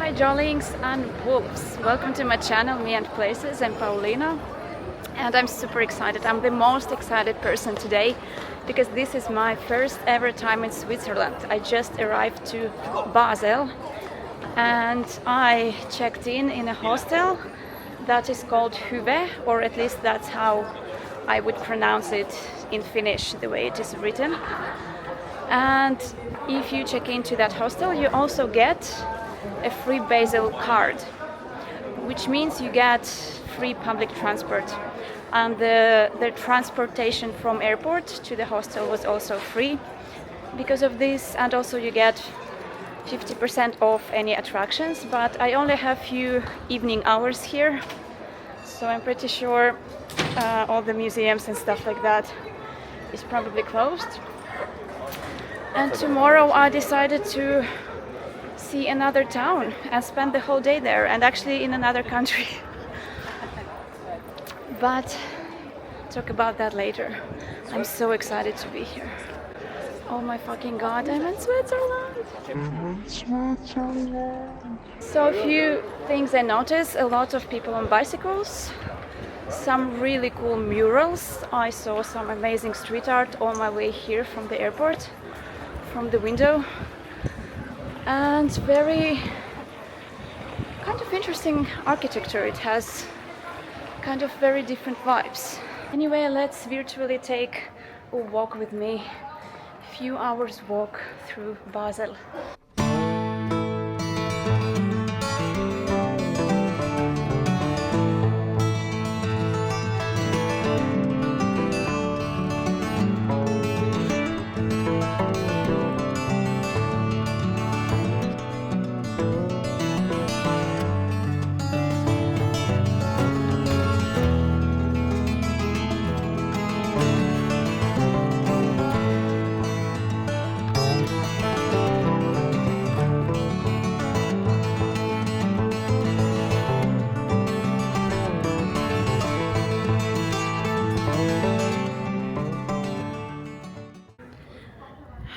Hi Jolings and Wolves, welcome to my channel Me and Places. I'm Paulina and I'm super excited. I'm the most excited person today because this is my first ever time in Switzerland. I just arrived to Basel and I checked in a hostel that is called Hyve, or at least that's how I would pronounce it in Finnish, the way it is written. And if you check into that hostel, you also get a free Basel card, which means you get free public transport. And the transportation from airport to the hostel was also free because of this, and also you get 50% off any attractions, but I only have few evening hours here, so I'm pretty sure all the museums and stuff like that is probably closed. And tomorrow I decided to see another town and spend the whole day there, and actually in another country. But talk about that later. I'm so excited to be here. Oh my fucking god, I'm in Switzerland! So a few things I noticed: a lot of people on bicycles, some really cool murals. I saw some amazing street art on my way here from the airport, from the window, and very kind of interesting architecture. It has kind of very different vibes. Anyway, let's virtually take a walk with me. Few hours walk through Basel.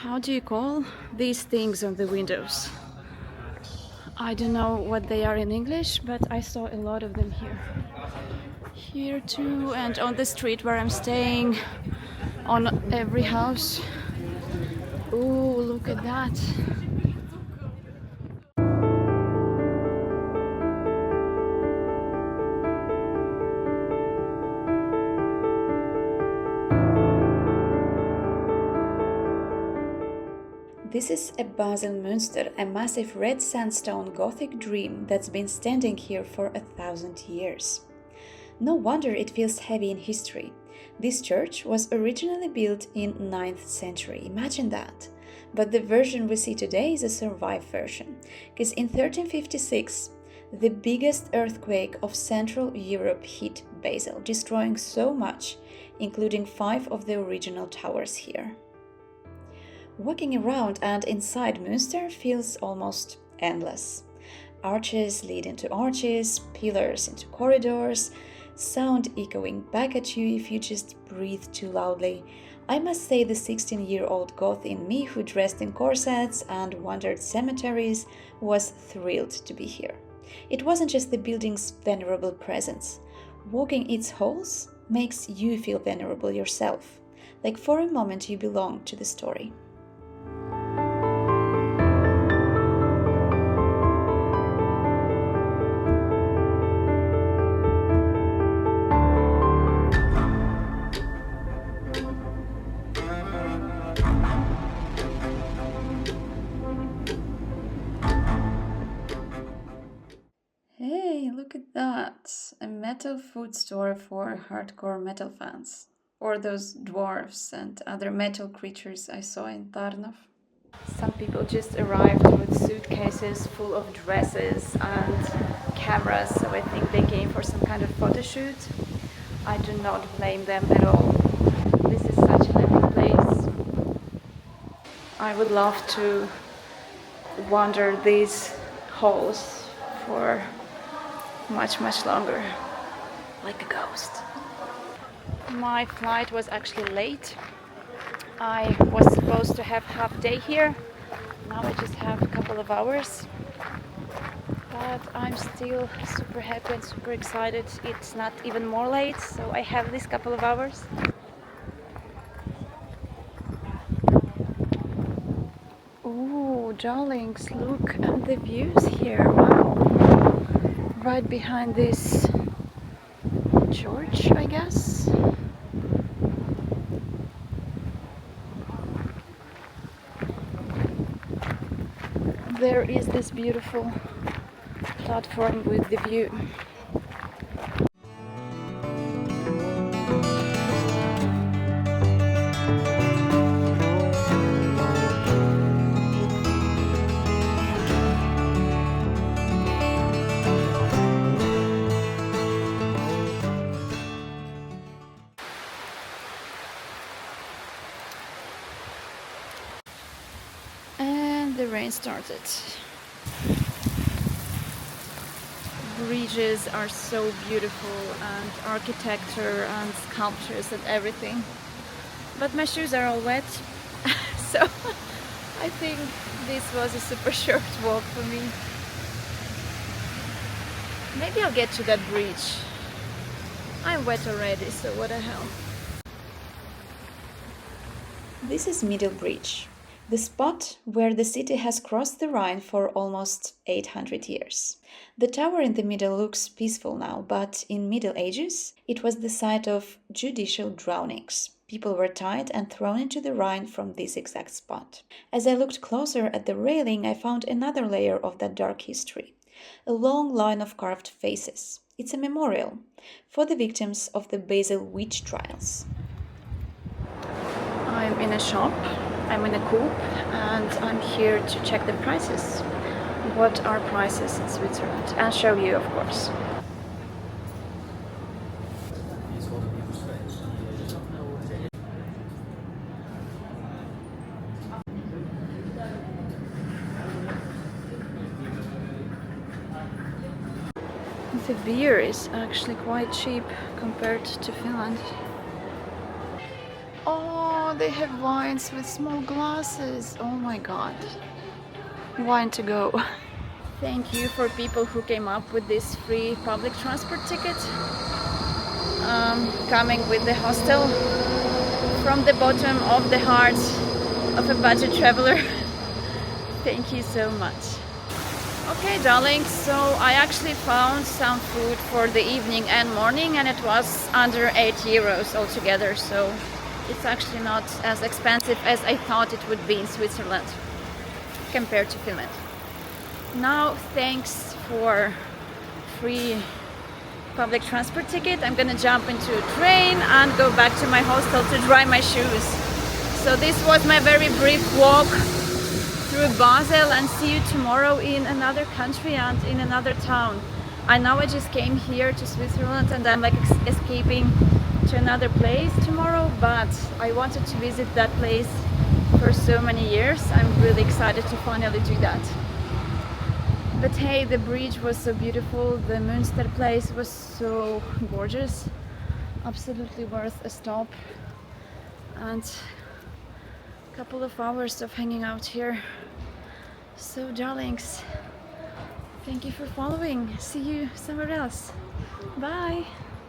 How do you call these things on the windows? I don't know what they are in English, but I saw a lot of them here. Here too, and on the street where I'm staying, on every house. Oh, look at that. This is a Basel Münster, a massive red sandstone Gothic dream that's been standing here for 1,000 years. No wonder it feels heavy in history. This church was originally built in 9th century, imagine that. But the version we see today is a survived version, because in 1356, the biggest earthquake of Central Europe hit Basel, destroying so much, including 5 of the original towers here. Walking around and inside Münster feels almost endless. Arches lead into arches, pillars into corridors, sound echoing back at you if you just breathe too loudly. I must say the 16-year-old goth in me who dressed in corsets and wandered cemeteries was thrilled to be here. It wasn't just the building's venerable presence. Walking its halls makes you feel venerable yourself, like for a moment you belong to the story. Look at that! A metal food store for hardcore metal fans. Or those dwarves and other metal creatures I saw in Tarnów. Some people just arrived with suitcases full of dresses and cameras, so I think they came for some kind of photo shoot. I do not blame them at all. This is such an epic place. I would love to wander these halls for much longer, like a ghost. My flight was actually late. I was supposed to have half day here. Now I just have a couple of hours. but I'm still super happy and super excited. It's not even more late, so I have this couple of hours. Oh, darlings, look at the views here. Wow. Right behind this church, I guess. There is this beautiful platform with the view. And the rain started. Bridges are so beautiful, and architecture and sculptures and everything. But my shoes are all wet, so I think this was a super short walk for me. Maybe I'll get to that bridge. I'm wet already, so what the hell. This is Middle Bridge, the spot where the city has crossed the Rhine for almost 800 years. The tower in the middle looks peaceful now, but in Middle Ages it was the site of judicial drownings. People were tied and thrown into the Rhine from this exact spot. As I looked closer at the railing, I found another layer of that dark history. A long line of carved faces. It's a memorial for the victims of the Basel witch trials. I'm in a shop, I'm in a COOP, and I'm here to check the prices. What are prices in Switzerland? And show you, of course. The beer is actually quite cheap compared to Finland. Oh, they have wines with small glasses. Oh my god. Wine to go. Thank you for people who came up with this free public transport ticket. Coming with the hostel from the bottom of the heart of a budget traveler. Thank you so much. Okay, darling, so I actually found some food for the evening and morning, and it was under 8 euros altogether, so it's actually not as expensive as I thought it would be in Switzerland compared to Finland. Now, thanks for free public transport ticket, I'm gonna jump into a train and go back to my hostel to dry my shoes. So this was my very brief walk through Basel, and see you tomorrow in another country and in another town. I know I just came here to Switzerland and I'm like escaping to another place tomorrow, but I wanted to visit that place for so many years. I'm really excited to finally do that. But hey, the bridge was so beautiful, the Münster place was so gorgeous, absolutely worth a stop, and a couple of hours of hanging out here. So darlings, thank you for following. See you somewhere else. Bye!